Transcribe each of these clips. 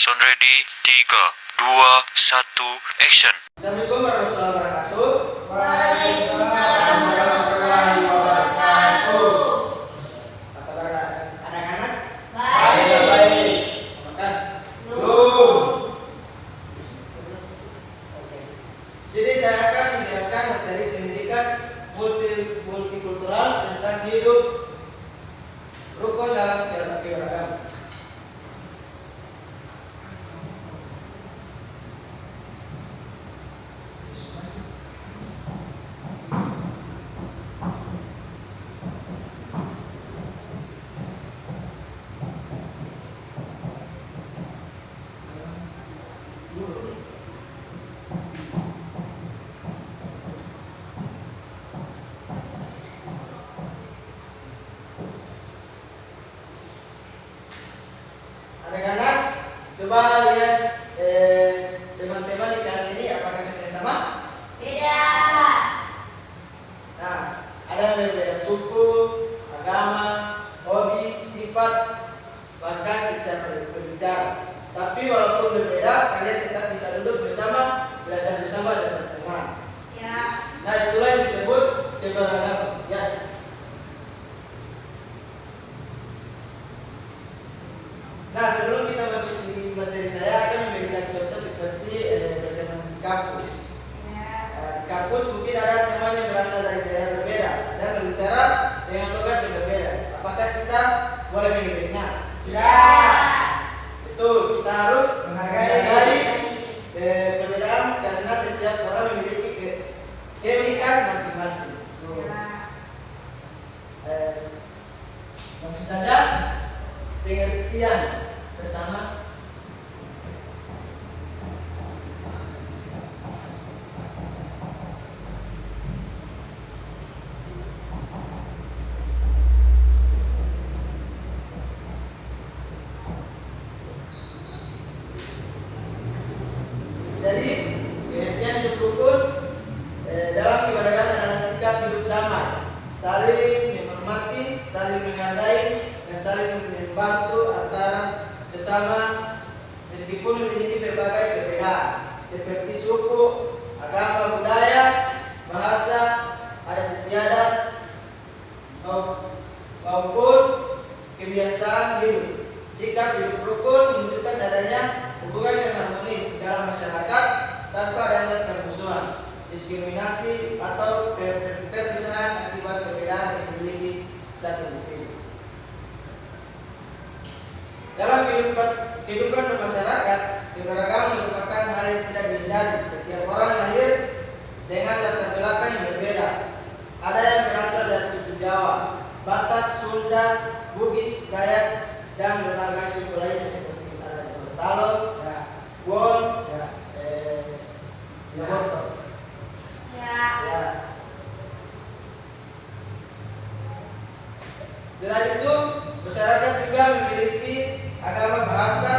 sound ready, 3, 2, 1, action. Assalamualaikum warahmatullahi wabarakatuh. Waalaikumsalam warahmatullahi wabarakatuh. Apa kabar anak-anak? Baik. Makan? Belum. Oke. Sini saya akan menjelaskan materi pendidikan multikultural tentang hidup rukun dalam keberagaman. Anak-anak, coba lihat teman-teman di kelas ini apakah semuanya sama? Beda. Nah, ada yang berbeda suku, agama, hobi, sifat, bahkan secara berbicara. Tapi walaupun berbeda, kalian tetap bisa duduk bersama, belajar bersama dan berteman. Ya. Nah, itulah yang disebut keberagaman. Ya. Nah, sebelum kita masuk di materi, saya akan memberikan contoh seperti berteman di kampus. Di kampus mungkin ada teman yang berasal dari daerah berbeda dan berbicara dengan logat yang berbeda. Apakah kita boleh mengikutinya? Ya. Betul, kita harus menghargai perbedaan karena setiap orang memiliki keunikan masing-masing. Langsung saja pengertian pertama. Jadi pengertian hidup rukun dalam keberagaman adalah sikap hidup damai, saling menghormati, saling menghargai, dan saling membantu antara sesama meskipun memiliki berbagai perbedaan seperti suku, agama, budaya, bahasa, adat istiadat maupun kebiasaan hidup. Sikap hidup rukun menunjukkan adanya hubungan yang harmonis dalam masyarakat tanpa adanya permusuhan, diskriminasi atau perpisahan akibat perbedaan yang dimiliki satu individu. Dalam kehidupan bermasyarakat, keberagaman merupakan hal yang tidak dihindari. Setiap orang lahir dengan latar belakang yang berbeda. Ada yang berasal dari suku Jawa, Batak, Sunda, Bugis, Dayak, dan berbagai suku lainnya seperti Gorontalo, Wol, Ya. Selain itu, masyarakat juga memiliki agama, bahasa,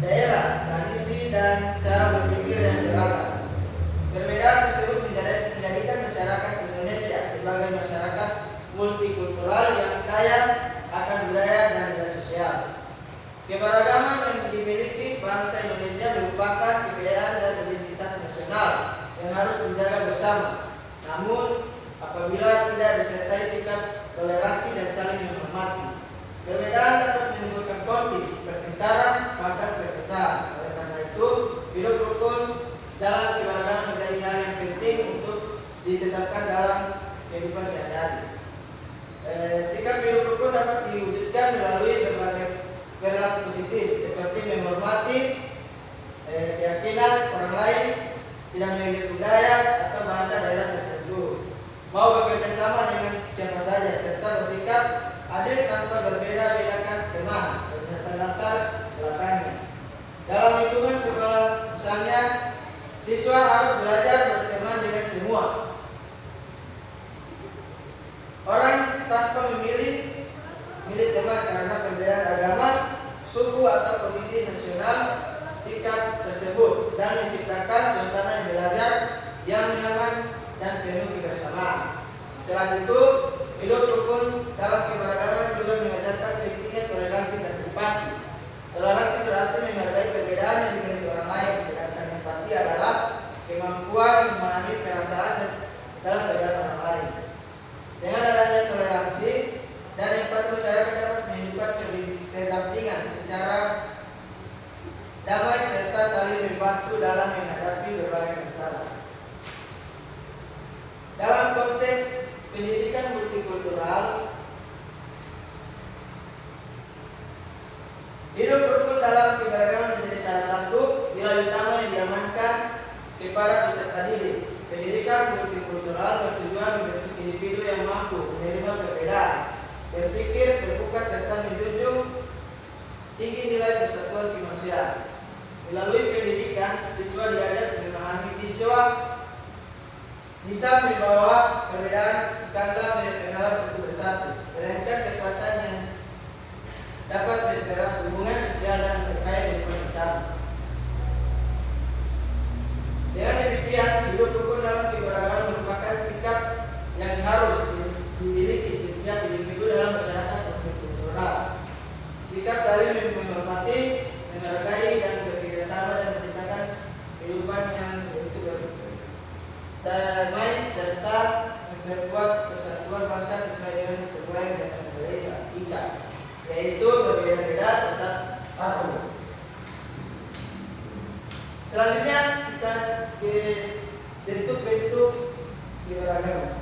daerah, tradisi, dan cara berpikir yang beragam. Perbedaan tersebut menjadikan masyarakat Indonesia sebagai masyarakat multikultural yang kaya akan budaya dan nilai sosial. Keberagaman yang dimiliki bangsa Indonesia merupakan kekayaan dan identitas nasional yang harus dijaga bersama. Namun, apabila tidak disertai sikap toleransi dan saling menghormati, perbedaan dapat menimbulkan konflik, pertengkaran, bahkan perpecahan. Oleh karena itu, hidup rukun dalam keberagaman menjadi hal yang penting untuk ditetapkan dalam kehidupan sehari-hari. Sikap hidup rukun dapat diwujudkan melalui berbagai perilaku positif seperti menghormati keyakinan orang lain, tidak memiliki budaya atau bahasa daerah tertentu, mau bekerja sama dengan siapa saja, serta bersikap adil tanpa berbeda-bedakan teman berdasarkan latar belakangnya. Dalam lingkungan sekolah misalnya, siswa harus belajar berteman dengan semua orang tanpa memilih teman karena perbedaan agama, suku atau kondisi nasional. Sikap tersebut dan menciptakan suasana yang belajar yang nyaman dan penuh kebersamaan. Selain itu, hidup rukun dalam keberagaman juga mengajarkan pentingnya toleransi dan empati. Toleransi berarti menghargai perbedaan yang dimiliki orang lain, sedangkan empati adalah kemampuan memahami perasaan dalam perbedaan orang lain. Dengan adanya toleransi dan empati, masyarakat dapat menghidupkan pendampingan secara damai serta saling membantu dalam menghadapi berbagai masalah. Dalam konteks pendidikan multikultural, hidup rukun dalam keberagaman menjadi salah satu nilai utama yang diamankan kepada peserta didik. Pendidikan multikultural bertujuan membentuk individu yang mampu menerima perbedaan, berpikir terbuka serta menjunjung tinggi nilai persatuan kemanusiaan. Melalui pendidikan, siswa diajar memahami bisa membawa perbedaan bukanlah pengenalan untuk bersatu, melainkan kekuatan yang dapat mempererat hubungan sosial dan terkait dengan bersama. Dengan demikian, hidup rukun dalam keberagaman merupakan sikap yang harus dimiliki setiap individu dalam masyarakat multikultural. Sikap saling menghormati, menghargai, dan bekerjasama dan menciptakan kehidupan yang damai serta memperkuat persatuan bangsa sesuai dengan nilai tiga, yaitu berbeda-beda tetap satu. Selanjutnya kita ke bentuk-bentuk keberagaman.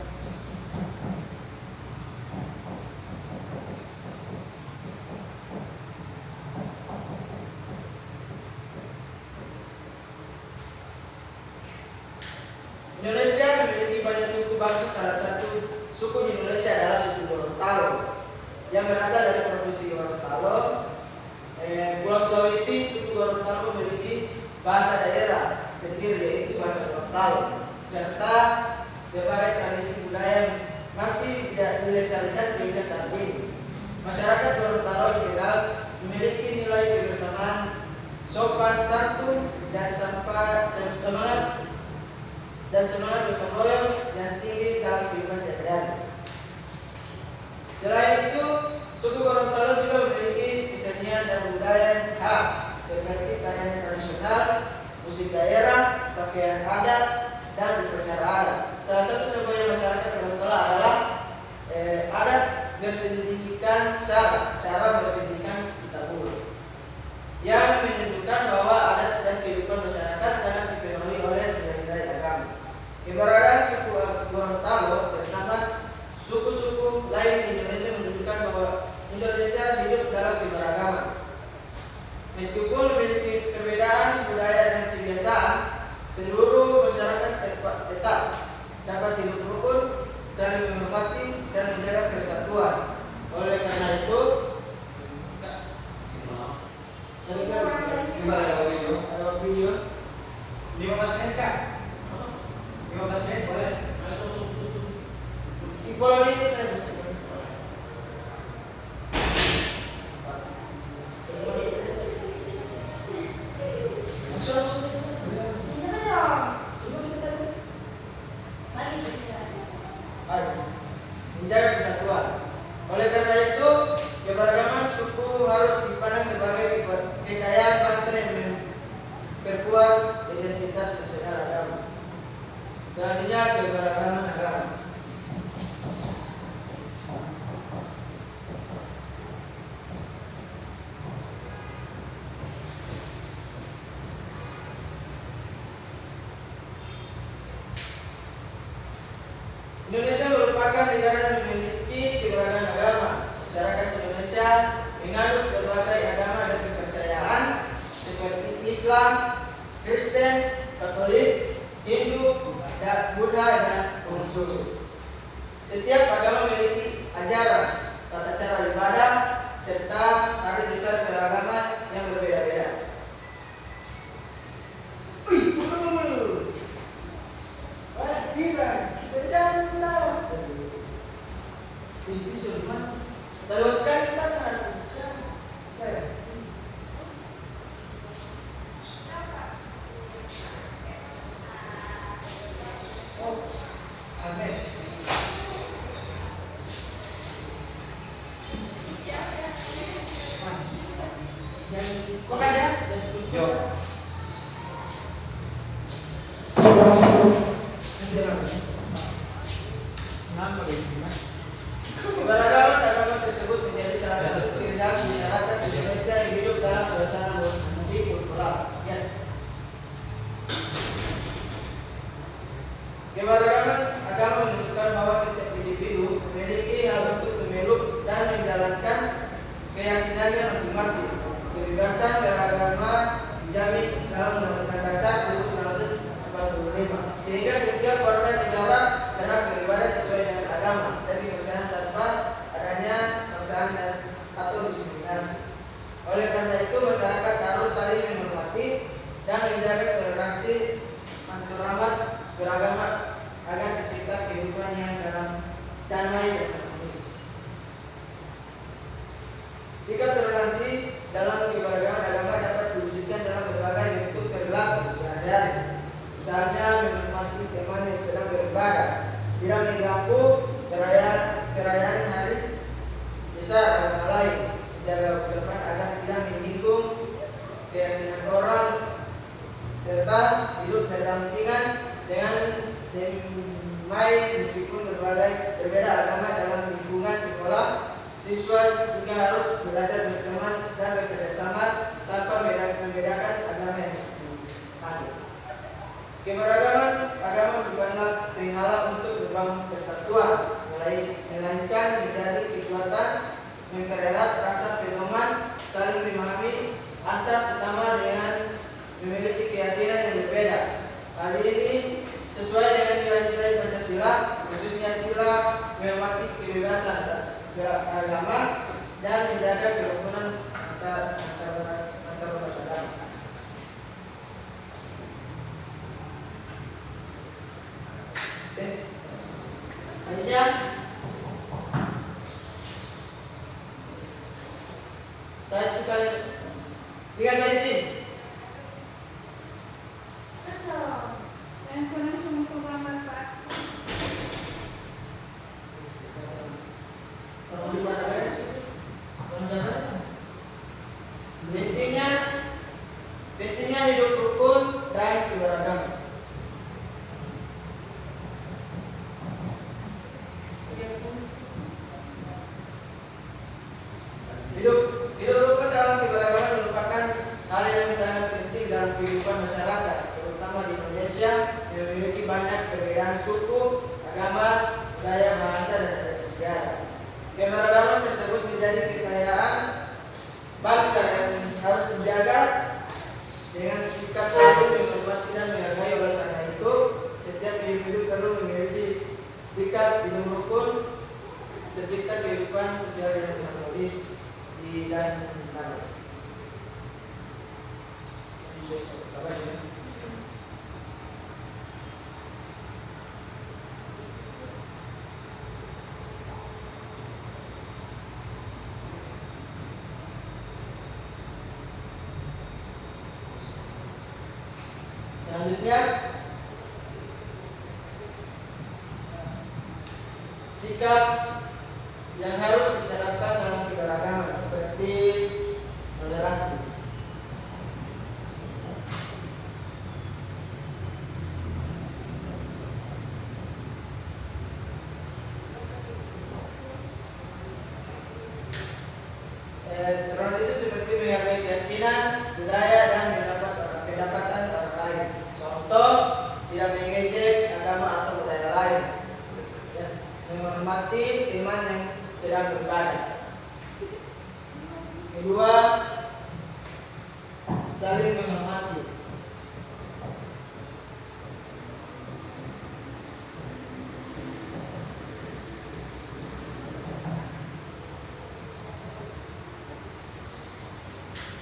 Indonesia memiliki banyak suku bangsa. Salah satu suku di Indonesia adalah suku Gorontalo yang berasal dari provinsi Gorontalo. Pulau Sulawesi, suku Gorontalo memiliki bahasa daerah sendiri, yaitu bahasa Gorontalo, serta berbagai tradisi budaya yang masih tidak dilestarikan sehingga saat ini. Masyarakat Gorontalo dikenal memiliki nilai kebersamaan, sopan santun, dan semangat gotong royong yang tinggi dalam kehidupan sehari-hari. Selain itu, suku Gorontalo juga memiliki kesenian dan budaya yang khas seperti tarian tradisional, musik daerah, pakaian adat, dan upacara adat. Salah satu semboyan masyarakat Gorontalo adalah adat bersendikan cara bersendikan Kitabul, yang menunjukkan bahwa adat dan kehidupan masyarakat sangat dipenuhi oleh nilai-nilai agama. Keberadaan suku Gorontalo bersama suku-suku lain di Indonesia menunjukkan bahwa Indonesia hidup dalam keberagaman. Meskipun memiliki perbedaan budaya dan kebiasaan, seluruh masyarakat tetap dapat hidup rukun, saling menghormati, dan menjaga persatuan. Oleh karena itu, ada video 15 menit kan? 15 menit boleh? Boleh ini saya bisa. Menjaga persatuan. Oleh karena itu, keberagaman suku harus dipandang sebagai kekayaan bangsa yang memperkuat identitas nasional agama. Selanjutnya, keberagaman agama. Indonesia merupakan negara yang memiliki keberagaman agama. Masyarakat Indonesia menganut berbagai agama dan kepercayaan seperti Islam, Kristen, Katolik, Hindu, Buddha, dan Konghucu. Setiap agama memiliki ajaran, tata cara ibadah, serta hari besar beragama yang berbeda-beda. Itu semua terlalu sekali kan? Oh, amin. Ya, Keberagaman agama tersebut menjadi salah satu ciri khas masyarakat Indonesia yang hidup dalam suasana multikultural. Ya. Keberagaman agama menunjukkan bahwa setiap individu memiliki hak untuk memeluk dan menjalankan keyakinannya masing-masing. Kebebasan beragama dijamin dalam Undang-Undang Dasar 1945, sehingga setiap warga negara berhak beribadah sesuai dengan agama dan dipercaya tanpa adanya paksaan atau diskriminasi. Oleh karena itu, masyarakat harus saling menghormati dan menjaga toleransi antaragama beragama agar tercipta kehidupan yang damai dan harmonis. Sikap toleransi dalam keberagaman agama dapat diwujudkan dalam berbagai bentuk perilaku sehari-hari. Misalnya menghormati teman yang sedang beribadah, tidak mengganggu perayaan hari besar agama lain, menjaga ucapan agar tidak menyinggung keyakinan orang, serta hidup berdampingan dengan damai meskipun berbeda agama dalam lingkungan sekolah. Siswa juga harus belajar berteman dan bekerjasama tanpa membedakan agama yang ada. Keberagaman agama bukanlah penghalang untuk membangun persatuan, melainkan menjadi kekuatan mempererat rasa pedoman, saling memahami antar sesama dengan memiliki keyakinan yang berbeda. Hal ini sesuai dengan nilai-nilai Pancasila, khususnya sila menghormati kebebasan beragama dan menjaga kerukunan antar umat agama. Akhirnya saya tiga saya ini. Pentingnya hidup rukun dan keberagaman. Hidup rukun dalam keberagaman merupakan hal yang sangat penting dalam kehidupan masyarakat, terutama di Indonesia yang memiliki banyak perbedaan suku, agama, budaya, bahasa, dan adat istiadat. Keberagaman tersebut menjadi kekayaan bangsa yang harus dijaga dengan sikap saling menghormati dan menghargai. Oleh karena itu, setiap individu perlu memiliki sikap hidup rukun, tercipta kehidupan sosial yang harmonis di dan tanah. Selanjutnya, sikap yang harus diterapkan dalam keberagaman seperti toleransi. Toleransi itu seperti menghargai keyakinan, budaya, dan pendapatan orang lain. Contoh, tidak mengejek agama atau budaya lain. Menghormati iman yang sedang beribadah. Kedua, saling menghormati.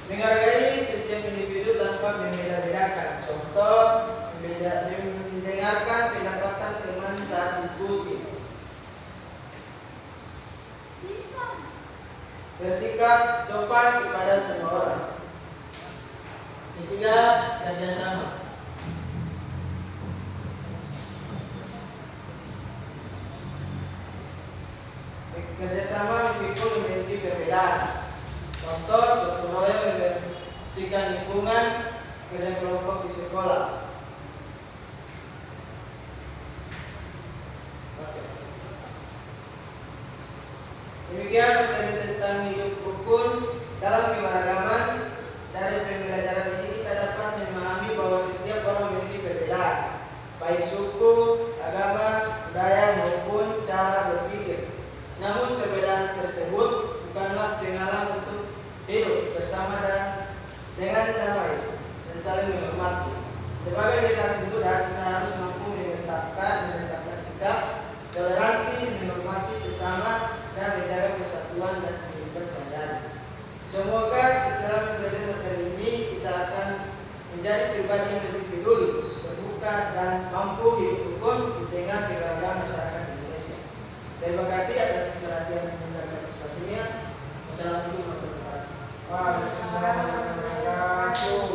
Menghargai setiap individu tanpa membeda-bedakan. Contoh, mendengarkan pendapatan teman saat diskusi. Bersikap sopan kepada semua orang. Ketiga, kerjasama. Kerjasama meskipun memiliki perbedaan. Contoh, gotong royong membersihkan lingkungan, kerja kelompok di sekolah. pribadi yang lebih peduli, terbuka, dan mampu hidup rukun di tengah keberagaman masyarakat Indonesia. Terima kasih atas perhatian dan partisipasinya. Wassalamualaikum warahmatullahi wabarakatuh. Waalaikumsalam warahmatullahi wabarakatuh.